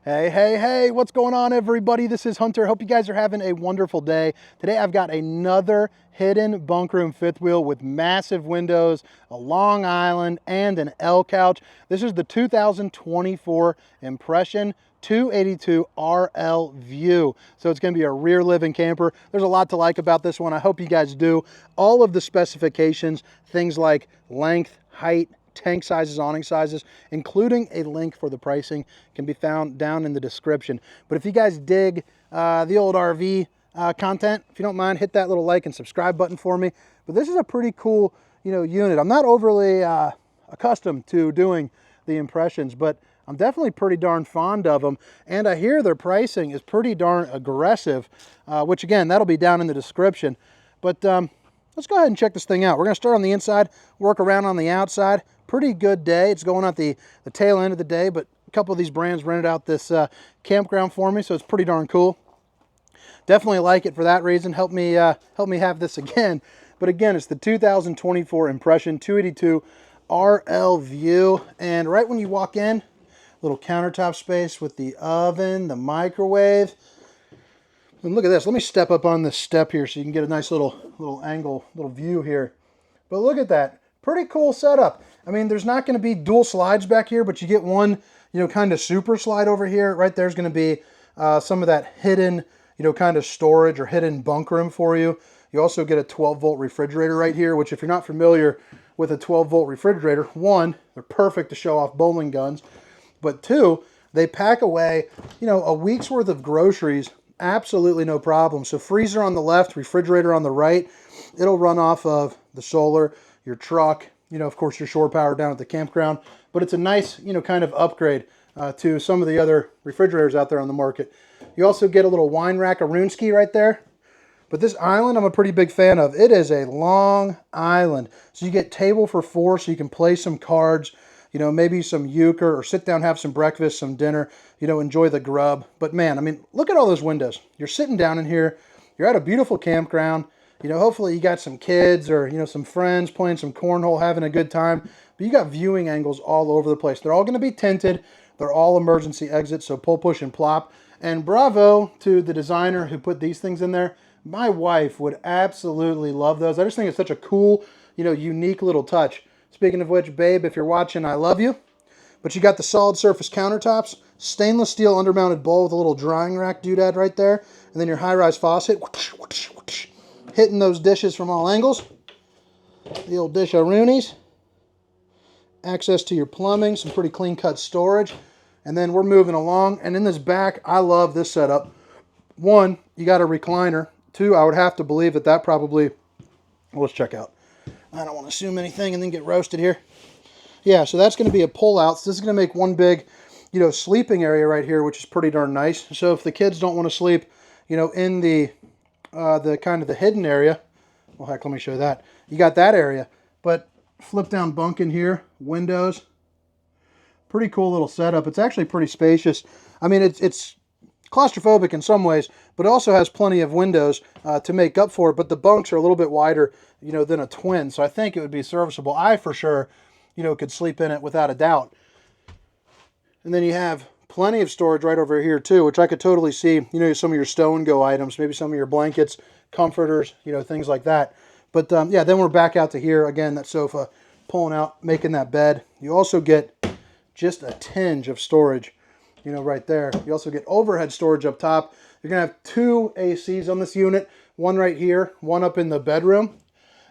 Hey, hey, hey, what's going on, everybody? This is Hunter. Hope you guys are having a wonderful day. Today I've got another hidden bunk room fifth wheel with massive windows, a long island, and an L couch. This is the 2024 Impression 282RLVIEW. So it's going to be a rear living camper. There's a lot to like about this one. I hope you guys do. All of the specifications, things like length, height, tank sizes, awning sizes, including a link for the pricing, can be found down in the description. But if you guys dig the old RV content, if you don't mind, hit that little like and subscribe button for me. But this is a pretty cool, unit. I'm not overly accustomed to doing the Impressions, but I'm definitely pretty darn fond of them. And I hear their pricing is pretty darn aggressive, which again, that'll be down in the description. But let's go ahead and check this thing out. We're going to start on the inside, work around on the outside. Pretty good day. It's going at the tail end of the day, but a couple of these brands rented out this campground for me, so it's pretty darn cool. Definitely like it for that reason. Help me have this again. But again, it's the 2024 Impression 282 RLVIEW, and right when you walk in, little countertop space with the oven, the microwave. And look at this. Let me step up on this step here so you can get a nice little angle, little view here. But look at that. Pretty cool setup. I mean, there's not going to be dual slides back here, but you get one, kind of super slide over here. Right there's going to be some of that hidden, kind of storage or hidden bunk room for you. You also get a 12-volt refrigerator right here, which if you're not familiar with a 12-volt refrigerator, one, they're perfect to show off bowling guns. But two, they pack away, a week's worth of groceries, absolutely no problem. So freezer on the left, refrigerator on the right. It'll run off of the solar, your truck, of course, your shore power down at the campground. But it's a nice, kind of upgrade to some of the other refrigerators out there on the market. You also get a little wine rack, a Roonski right there. But this island, I'm a pretty big fan of. It is a long island. So you get table for four, so you can play some cards, maybe some euchre, or sit down, have some breakfast, some dinner, enjoy the grub. But man, I mean, look at all those windows. You're sitting down in here. You're at a beautiful campground. Hopefully you got some kids or, some friends playing some cornhole, having a good time. But you got viewing angles all over the place. They're all going to be tinted. They're all emergency exits, so pull, push, and plop. And bravo to the designer who put these things in there. My wife would absolutely love those. I just think it's such a cool, unique little touch. Speaking of which, babe, if you're watching, I love you. But you got the solid surface countertops, stainless steel undermounted bowl with a little drying rack doodad right there, and then your high-rise faucet, hitting those dishes from all angles. The old dish-a-roonies. Access to your plumbing, some pretty clean-cut storage. And then we're moving along. And in this back, I love this setup. One, you got a recliner. Two, I would have to believe that probably, well, let's check out. I don't want to assume anything and then get roasted here. Yeah, so that's going to be a pull-out. So this is going to make one big, sleeping area right here, which is pretty darn nice. So if the kids don't want to sleep, in the kind of the hidden area, well, heck, let me show that. You got that area, but flip down bunk in here, windows. Pretty cool little setup. It's actually pretty spacious. I mean, it's claustrophobic in some ways, but it also has plenty of windows to make up for it. But the bunks are a little bit wider, than a twin. So I think it would be serviceable. I, for sure, could sleep in it without a doubt. And then you have plenty of storage right over here too, which I could totally see, some of your stow and go items, maybe some of your blankets, comforters, things like that. But yeah, then we're back out to here. Again, that sofa pulling out, making that bed. You also get just a tinge of storage, right there. You also get overhead storage up top. You're going to have two ACs on this unit, one right here, one up in the bedroom.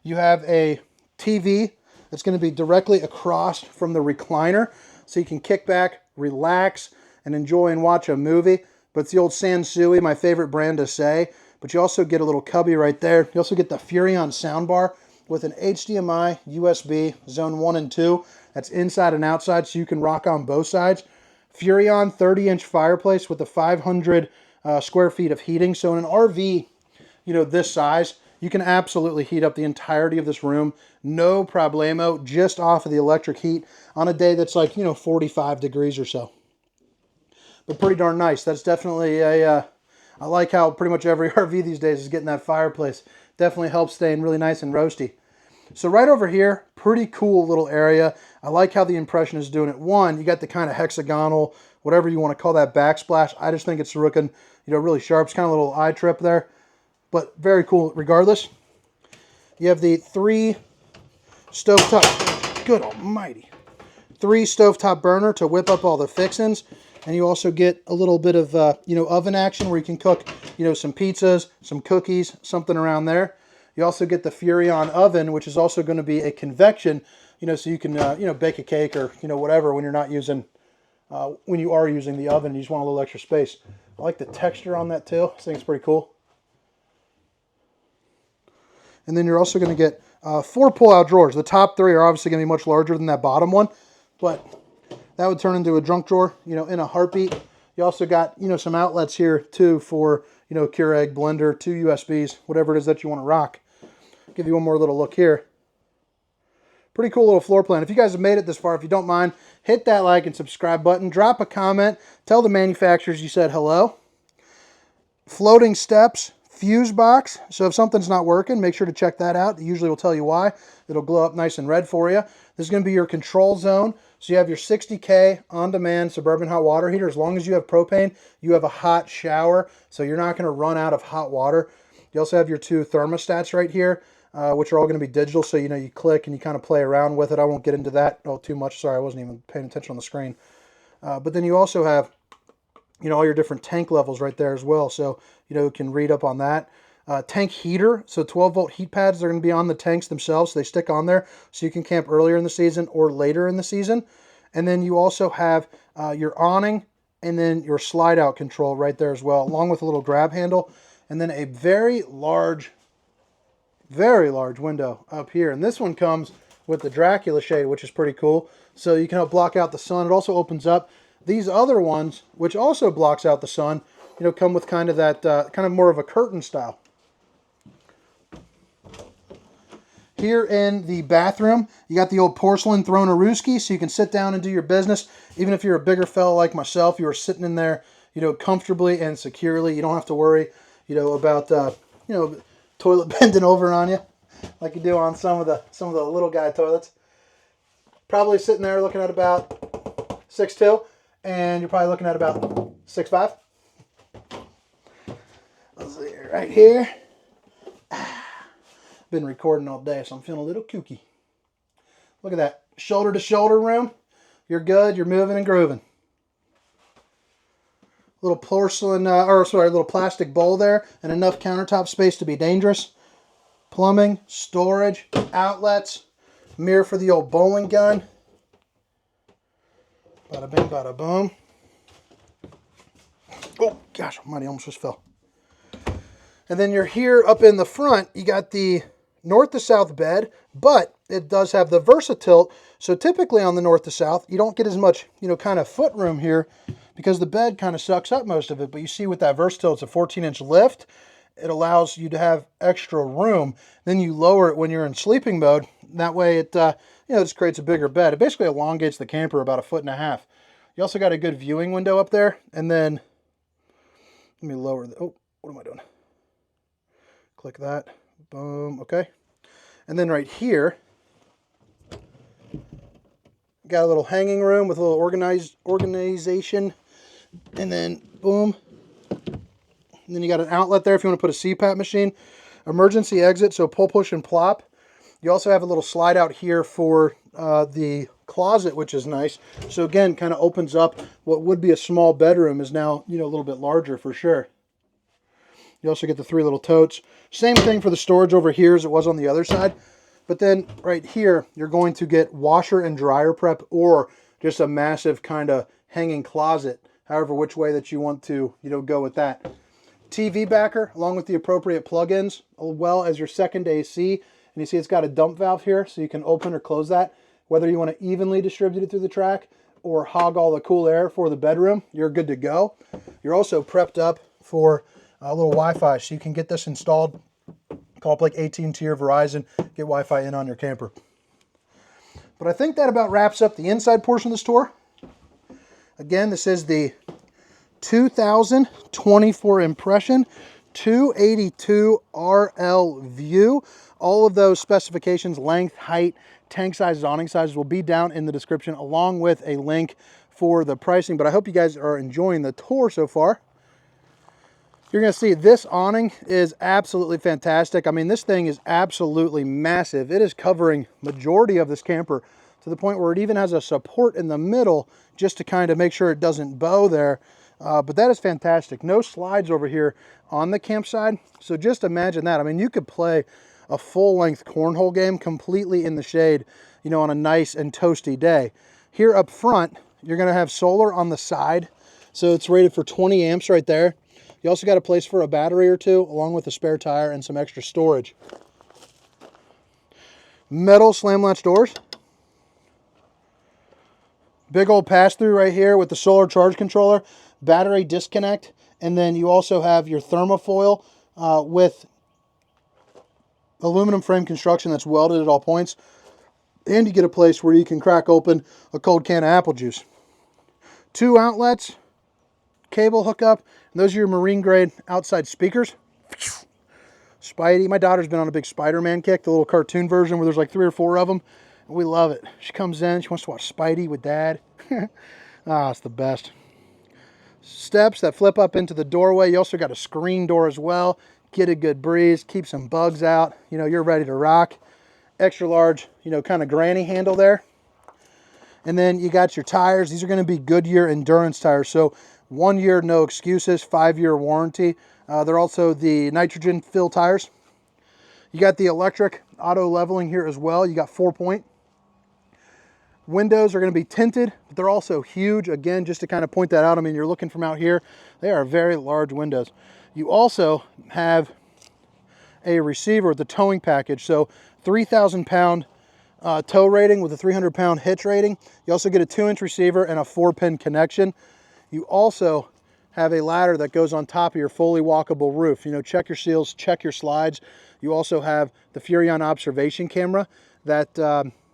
You have a TV that's going to be directly across from the recliner, so you can kick back, relax, and enjoy and watch a movie. But it's the old Sansui, my favorite brand to say. But you also get a little cubby right there. You also get the Furrion soundbar with an HDMI, USB, zone 1 and 2. That's inside and outside, so you can rock on both sides. Furrion 30-inch fireplace with the 500 square feet of heating. So in an RV, this size, you can absolutely heat up the entirety of this room. No problemo, just off of the electric heat on a day that's like, 45 degrees or so. But pretty darn nice. That's definitely I like how pretty much every RV these days is getting that fireplace. Definitely helps staying really nice and roasty. So right over here, Pretty cool little area. I like how the impression is doing it. One, you got the kind of hexagonal, whatever you want to call that, backsplash. I just think it's looking, you know, really sharp. It's kind of a little eye trip there, but very cool regardless. You have the 3 stovetop, good almighty, 3 stovetop burner to whip up all the fixins. And you also get a little bit of, you know, oven action where you can cook, you know, some pizzas, some cookies, something around there. You also get the Furrion oven, which is also going to be a convection, you know, so you can, you know, bake a cake or, you know, whatever when you're not using, when you are using the oven, you just want a little extra space. I like the texture on that too. I think it's pretty cool. And then you're also going to get 4 pull-out drawers. The top 3 are obviously going to be much larger than that bottom one, but that would turn into a junk drawer, you know, in a heartbeat. You also got, you know, some outlets here too for, you know, Keurig, blender, 2 USBs, whatever it is that you want to rock. Give you one more little look here. Pretty cool little floor plan. If you guys have made it this far, if you don't mind, hit that like and subscribe button. Drop a comment. Tell the manufacturers you said hello. Floating steps, fuse box. So if something's not working, make sure to check that out. It usually will tell you why. It'll glow up nice and red for you. This is going to be your control zone. So you have your 60K on-demand Suburban hot water heater. As long as you have propane, you have a hot shower. So you're not going to run out of hot water. You also have your 2 thermostats right here, which are all going to be digital. So, you know, you click and you kind of play around with it. I won't get into that too much. Sorry, I wasn't even paying attention on the screen. But then you also have, you know, all your different tank levels right there as well. So, you know, you can read up on that. Tank heater, so 12-volt heat pads, they're going to be on the tanks themselves. So they stick on there so you can camp earlier in the season or later in the season. And then you also have your awning and then your slide out control right there as well, along with a little grab handle. And then a very large window up here. And this one comes with the Dracula shade, which is pretty cool. So you can help block out the sun. It also opens up. These other ones, which also blocks out the sun, you know, come with kind of that, kind of more of a curtain style. Here in the bathroom, you got the old porcelain Thronerooski, so you can sit down and do your business. Even if you're a bigger fella like myself, you are sitting in there, you know, comfortably and securely. You don't have to worry, you know, about, you know, toilet bending over on you like you do on some of the little guy toilets. Probably sitting there looking at about 6'2", and you're probably looking at about 6'5". Let's see, right here. Been recording all day, so I'm feeling a little kooky. Look at that. Shoulder to shoulder room. You're good. You're moving and grooving. Little porcelain, little plastic bowl there, and enough countertop space to be dangerous. Plumbing, storage, outlets, mirror for the old bowling gun. Bada bing, bada boom. Oh, gosh almighty, almost just fell. And then you're here up in the front, you got the north to south bed, but it does have the Versatilt. So typically on the north to south, you don't get as much, you know, kind of foot room here because the bed kind of sucks up most of it. But you see with that Versatilt, it's a 14-inch lift. It allows you to have extra room. Then you lower it when you're in sleeping mode. That way it, you know, just creates a bigger bed. It basically elongates the camper about 1.5 feet. You also got a good viewing window up there. And then, let me lower the, oh, what am I doing? Click that. Boom. Okay. And then right here, got a little hanging room with a little organization. And then, boom. And then you got an outlet there if you want to put a CPAP machine. Emergency exit, so pull, push, and plop. You also have a little slide out here for the closet, which is nice. So again, kind of opens up what would be a small bedroom is now, you know, a little bit larger for sure. You also get the 3 little totes. Same thing for the storage over here as it was on the other side. But then right here, you're going to get washer and dryer prep or just a massive kind of hanging closet, however which way that you want to, you know, go with that. TV backer along with the appropriate plugins, as well as your second AC. And you see it's got a dump valve here, so you can open or close that. Whether you want to evenly distribute it through the track or hog all the cool air for the bedroom, you're good to go. You're also prepped up for a little Wi-Fi, so you can get this installed. Call up like AT&T or Verizon, get Wi-Fi in on your camper. But I think that about wraps up the inside portion of this tour. Again, this is the 2024 Impression 282RLVIEW. All of those specifications, length, height, tank sizes, awning sizes, will be down in the description, along with a link for the pricing. But I hope you guys are enjoying the tour so far. You're going to see this awning is absolutely fantastic. I mean, this thing is absolutely massive. It is covering majority of this camper to the point where it even has a support in the middle just to kind of make sure it doesn't bow there. But that is fantastic. No slides over here on the campsite. So just imagine that. I mean, you could play a full-length cornhole game completely in the shade, you know, on a nice and toasty day. Here up front, you're going to have solar on the side. So it's rated for 20 amps right there. You also got a place for a battery or two, along with a spare tire and some extra storage. Metal slam latch doors. Big old pass-through right here with the solar charge controller, battery disconnect, and then you also have your thermofoil with aluminum frame construction that's welded at all points. And you get a place where you can crack open a cold can of apple juice. 2 outlets, cable hookup, and those are your marine grade outside speakers. Spidey, my daughter's been on a big Spider-Man kick, the little cartoon version where there's like 3 or 4 of them. And we love it. She comes in, she wants to watch Spidey with Dad. It's the best. Steps that flip up into the doorway. You also got a screen door as well. Get a good breeze, keep some bugs out. You know, you're ready to rock. Extra large, you know, kind of granny handle there. And then you got your tires. These are going to be Goodyear endurance tires. So 1 year, no excuses, 5-year warranty. They're also the nitrogen fill tires. You got the electric auto leveling here as well. You got 4-point. Windows are going to be tinted, but they're also huge. Again, just to kind of point that out, I mean, you're looking from out here, they are very large windows. You also have a receiver with the towing package. So 3,000 pound tow rating with a 300 pound hitch rating. You also get a 2-inch receiver and a 4-pin connection. You also have a ladder that goes on top of your fully walkable roof. You know, check your seals, check your slides. You also have the Furrion observation camera that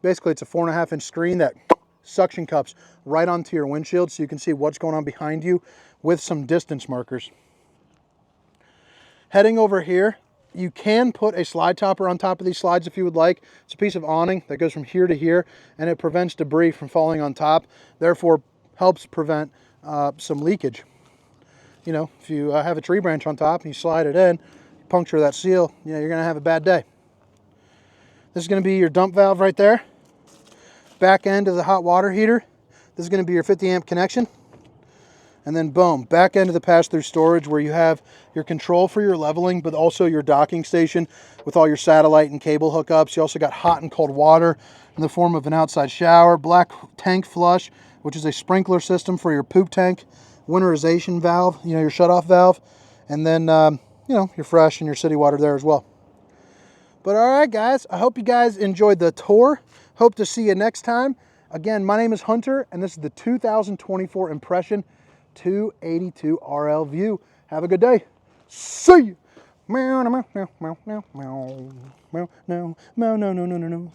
basically it's a 4.5-inch screen that suction cups right onto your windshield so you can see what's going on behind you with some distance markers. Heading over here, you can put a slide topper on top of these slides if you would like. It's a piece of awning that goes from here to here, and it prevents debris from falling on top, therefore helps prevent some leakage. You know, if you have a tree branch on top and you slide it in, puncture that seal, you know, you're going to have a bad day. This is going to be your dump valve right there. Back end of the hot water heater. This is going to be your 50 amp connection. And then boom, back end of the pass-through storage where you have your control for your leveling, but also your docking station with all your satellite and cable hookups. You also got hot and cold water in the form of an outside shower, black tank flush, which is a sprinkler system for your poop tank, winterization valve, you know, your shutoff valve, and then, you know, your fresh and your city water there as well. But all right, guys, I hope you guys enjoyed the tour. Hope to see you next time. Again, my name is Hunter, and this is the 2024 Impression 282RLVIEW. Have a good day. See you. Meow, meow, meow, meow, meow, meow, meow, meow, meow, meow, meow, meow, meow, meow.